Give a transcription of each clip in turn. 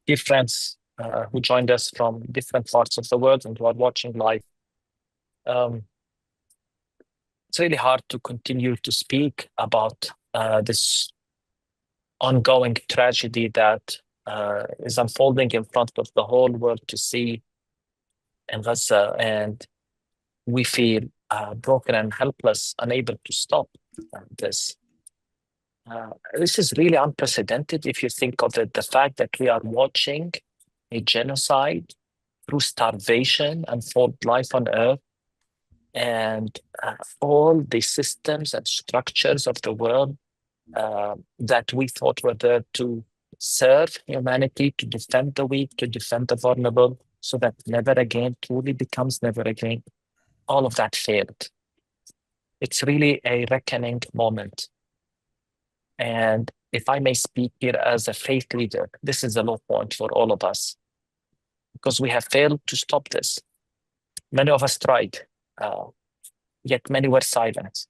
dear friends who joined us from different parts of the world and who are watching live. Um, it's really hard to continue to speak about this ongoing tragedy that is unfolding in front of the whole world to see in Gaza, and we feel broken and helpless, unable to stop this. This is really unprecedented if you think of it. The fact that we are watching a genocide through starvation unfold life on Earth, and all the systems and structures of the world that we thought were there to serve humanity, to defend the weak, to defend the vulnerable, so that never again truly becomes never again. All of that failed. It's really a reckoning moment. And if I may speak here as a faith leader, this is a low point for all of us because we have failed to stop this. Many of us tried, yet many were silent.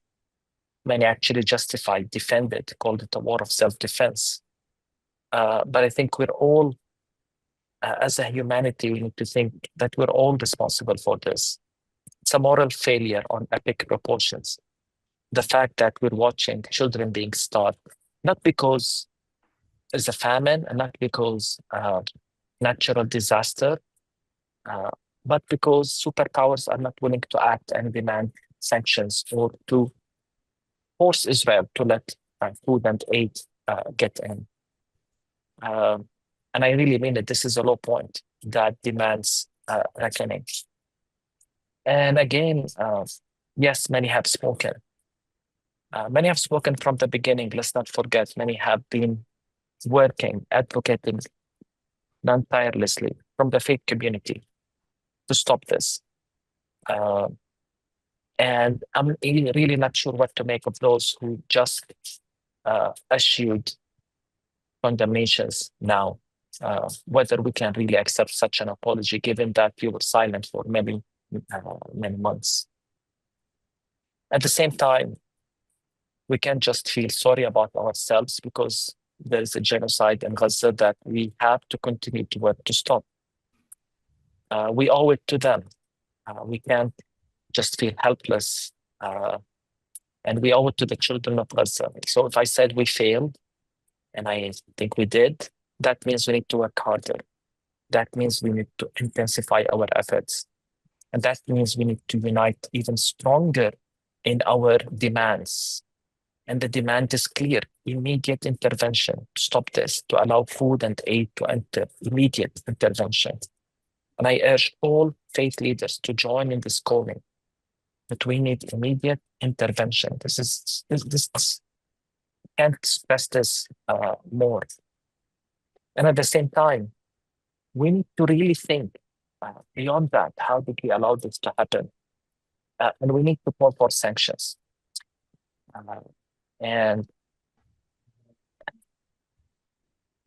Many actually justified, defended, called it a war of self-defense. But I think we're all, as a humanity, we need to think that we're all responsible for this. It's a moral failure on epic proportions. The fact that we're watching children being starved, not because there's a famine and not because natural disaster, but because superpowers are not willing to act and demand sanctions or to force Israel to let food and aid get in. And I really mean that this is a low point that demands reckoning. And again, yes, many have spoken. Many have spoken from the beginning. Let's not forget, many have been working, advocating non-tirelessly from the faith community to stop this. And I'm really not sure what to make of those who just issued condemnations now, whether we can really accept such an apology, given that you were silent for many months. At the same time, we can't just feel sorry about ourselves because there is a genocide in Gaza that we have to continue to work to stop. We owe it to them. We can't just feel helpless, and we owe it to the children of Gaza. So if I said we failed, and I think we did, that means we need to work harder. That means we need to intensify our efforts. And that means we need to unite even stronger in our demands. And the demand is clear: immediate intervention to stop this, to allow food and aid to enter, immediate intervention. And I urge all faith leaders to join in this calling that we need immediate intervention. This can't express this more. And at the same time, we need to really think beyond that. How did we allow this to happen? And we need to call for sanctions. And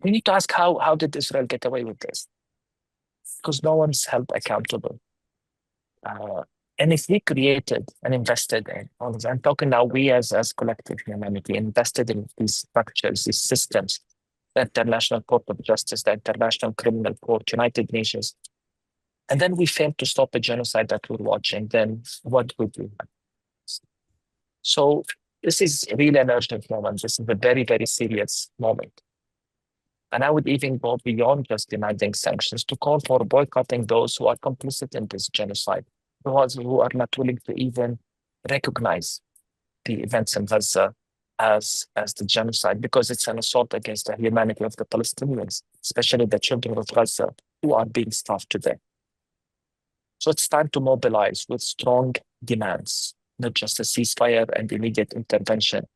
we need to ask how did Israel get away with this? Because no one's held accountable. And if we created and invested in all of that, I'm talking now we as collective humanity, invested in these structures, these systems, the International Court of Justice, the International Criminal Court, United Nations, and then we failed to stop a genocide that we're watching, then what would we have? So this is really an urgent moment. This is a very, very serious moment. And I would even go beyond just demanding sanctions to call for boycotting those who are complicit in this genocide, who are not willing to even recognize the events in Gaza as the genocide, because it's an assault against the humanity of the Palestinians, especially the children of Gaza who are being starved today. So it's time to mobilize with strong demands, not just a ceasefire and immediate intervention.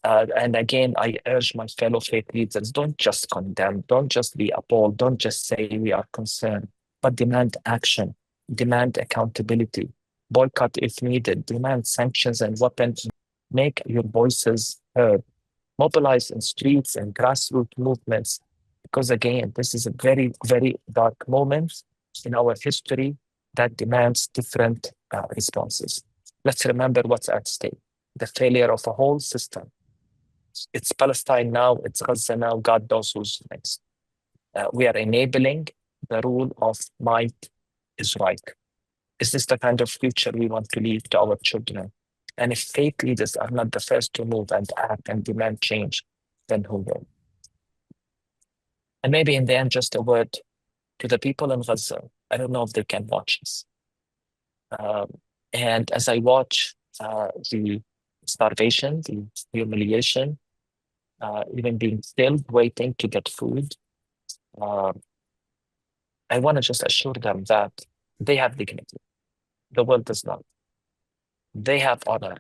And again, I urge my fellow faith leaders, don't just condemn, don't just be appalled, don't just say we are concerned, but demand action, demand accountability, boycott if needed, demand sanctions and weapons, make your voices heard, mobilize in streets and grassroots movements, because again, this is a very, very dark moment in our history that demands different responses. Let's remember what's at stake: the failure of a whole system. It's Palestine now, it's Gaza now, God knows who's next. We are enabling the rule of might is right. Is this the kind of future we want to leave to our children? And if state leaders are not the first to move and act and demand change, then who will? And maybe in the end, just a word to the people in Gaza. I don't know if they can watch this. And as I watch the starvation, the humiliation, even being still waiting to get food, uh, I want to just assure them that they have dignity. The world does not. They have honor.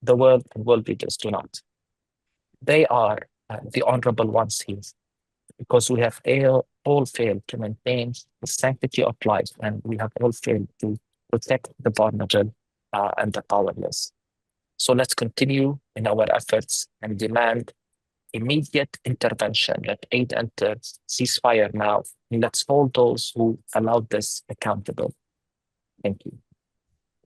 The world and world leaders do not. They are the honorable ones here because we have all failed to maintain the sanctity of life, and we have all failed to protect the vulnerable and the powerless. So let's continue in our efforts and demand immediate intervention. Let aid enter, ceasefire now, and let's hold those who allowed this accountable. Thank you.